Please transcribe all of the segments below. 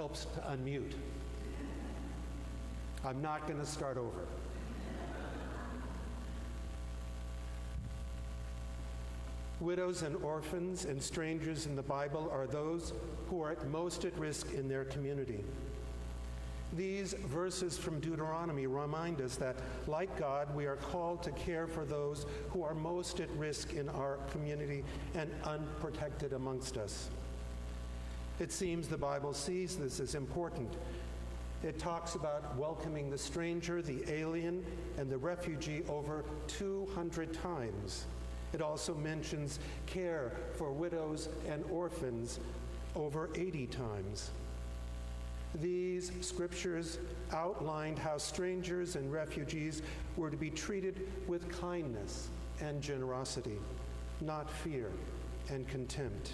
helps to unmute. I'm not going to start over. Widows and orphans and strangers in the Bible are those who are most at risk in their community. These verses from Deuteronomy remind us that, like God, we are called to care for those who are most at risk in our community and unprotected amongst us. It seems the Bible sees this as important. It talks about welcoming the stranger, the alien, and the refugee over 200 times. It also mentions care for widows and orphans over 80 times. These scriptures outlined how strangers and refugees were to be treated with kindness and generosity, not fear and contempt.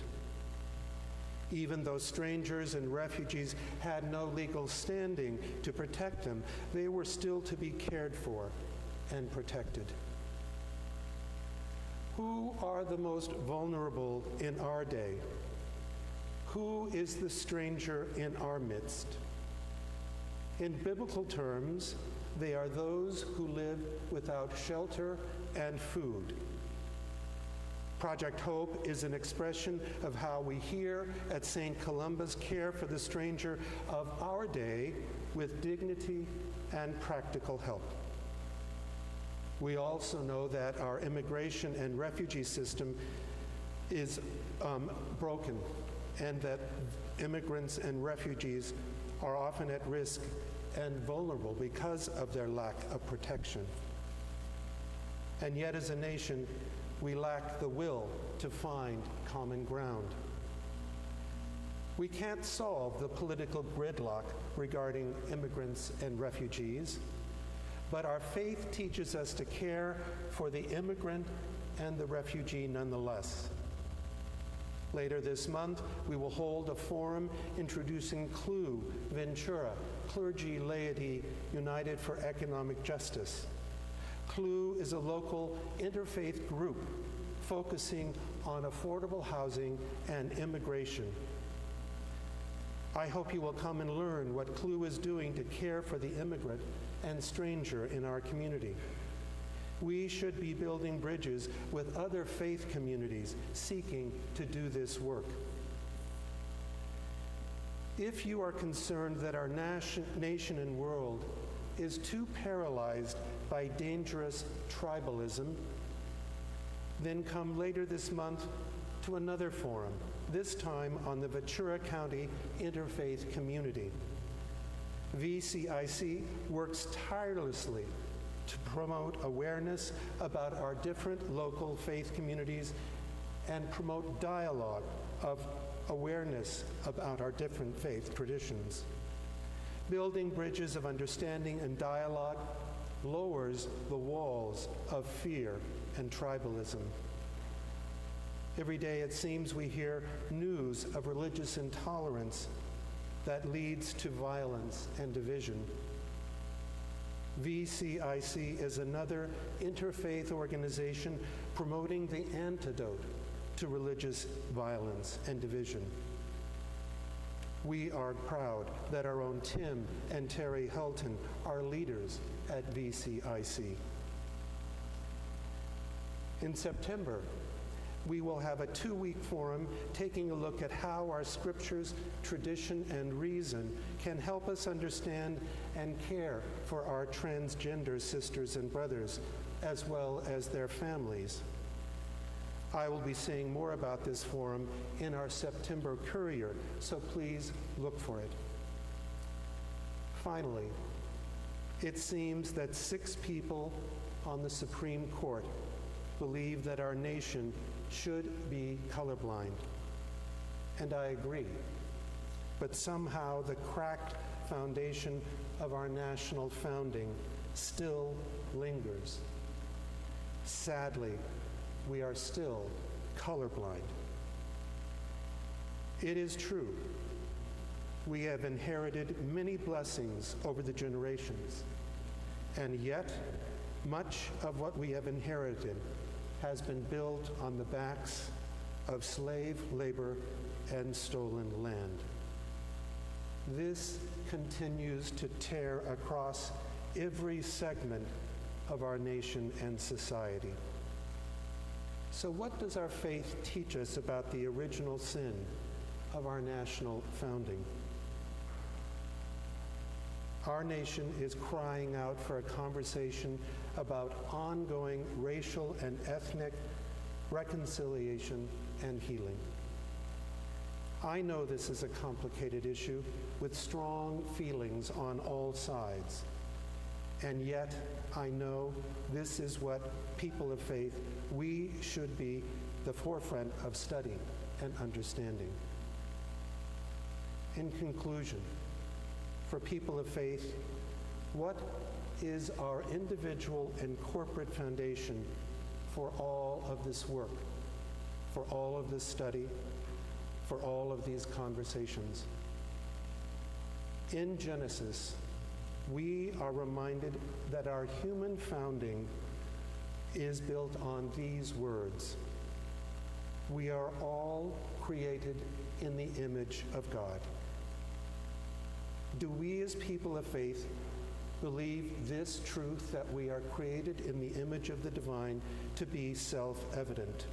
Even though strangers and refugees had no legal standing to protect them, they were still to be cared for and protected. Who are the most vulnerable in our day? Who is the stranger in our midst? In biblical terms, they are those who live without shelter and food. Project Hope is an expression of how we here at St. Columba's care for the stranger of our day with dignity and practical help. We also know that our immigration and refugee system is broken, and that immigrants and refugees are often at risk and vulnerable because of their lack of protection. And yet, as a nation, we lack the will to find common ground. We can't solve the political gridlock regarding immigrants and refugees, but our faith teaches us to care for the immigrant and the refugee nonetheless. Later this month, we will hold a forum introducing CLU Ventura, Clergy Laity United for Economic Justice. CLU is a local interfaith group focusing on affordable housing and immigration. I hope you will come and learn what CLU is doing to care for the immigrant and stranger in our community. We should be building bridges with other faith communities seeking to do this work. If you are concerned that our nation and world is too paralyzed by dangerous tribalism, then come later this month to another forum, this time on the Ventura County Interfaith Community. VCIC works tirelessly to promote awareness about our different local faith communities and promote dialogue of awareness about our different faith traditions. Building bridges of understanding and dialogue lowers the walls of fear and tribalism. Every day it seems we hear news of religious intolerance that leads to violence and division. VCIC is another interfaith organization promoting the antidote to religious violence and division. We are proud that our own Tim and Terry Helton are leaders at VCIC. In September, we will have a 2-week forum taking a look at how our scriptures, tradition, and reason can help us understand and care for our transgender sisters and brothers, as well as their families. I will be saying more about this forum in our September Courier, so please look for it. Finally, it seems that 6 people on the Supreme Court believe that our nation should be colorblind. And I agree. But somehow the cracked foundation of our national founding still lingers. Sadly, we are still colorblind. It is true, we have inherited many blessings over the generations, and yet much of what we have inherited has been built on the backs of slave labor and stolen land. this continues to tear across every segment of our nation and society. So what does our faith teach us about the original sin of our national founding? Our nation is crying out for a conversation about ongoing racial and ethnic reconciliation and healing. I know this is a complicated issue with strong feelings on all sides. And yet, I know this is what people of faith, we should be the forefront of studying and understanding. In conclusion, for people of faith, what is our individual and corporate foundation for all of this work, for all of this study, for all of these conversations? In Genesis, we are reminded that our human founding is built on these words. We are all created in the image of God. Do we as people of faith believe this truth, that we are created in the image of the divine, to be self-evident?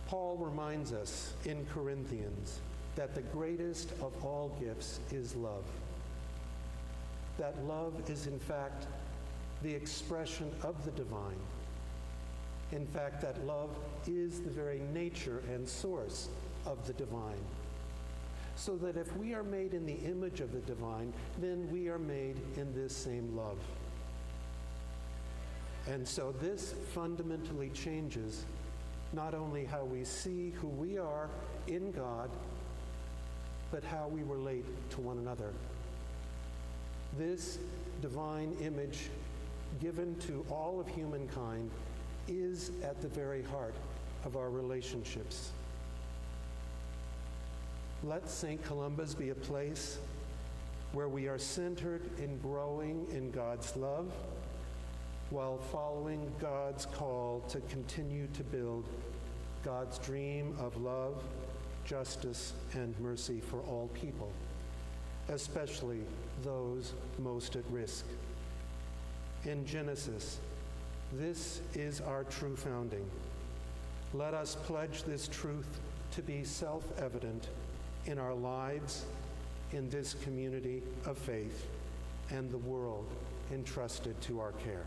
Paul reminds us in Corinthians that the greatest of all gifts is love. That love is, in fact, the expression of the divine. In fact, that love is the very nature and source of the divine. So that if we are made in the image of the divine, then we are made in this same love. And so this fundamentally changes not only how we see who we are in God, but how we relate to one another. This divine image given to all of humankind is at the very heart of our relationships. Let St. Columba's be a place where we are centered in growing in God's love while following God's call to continue to build God's dream of love, justice, and mercy for all people, especially those most at risk. In Genesis, this is our true founding. Let us pledge this truth to be self-evident in our lives, in this community of faith, and the world entrusted to our care.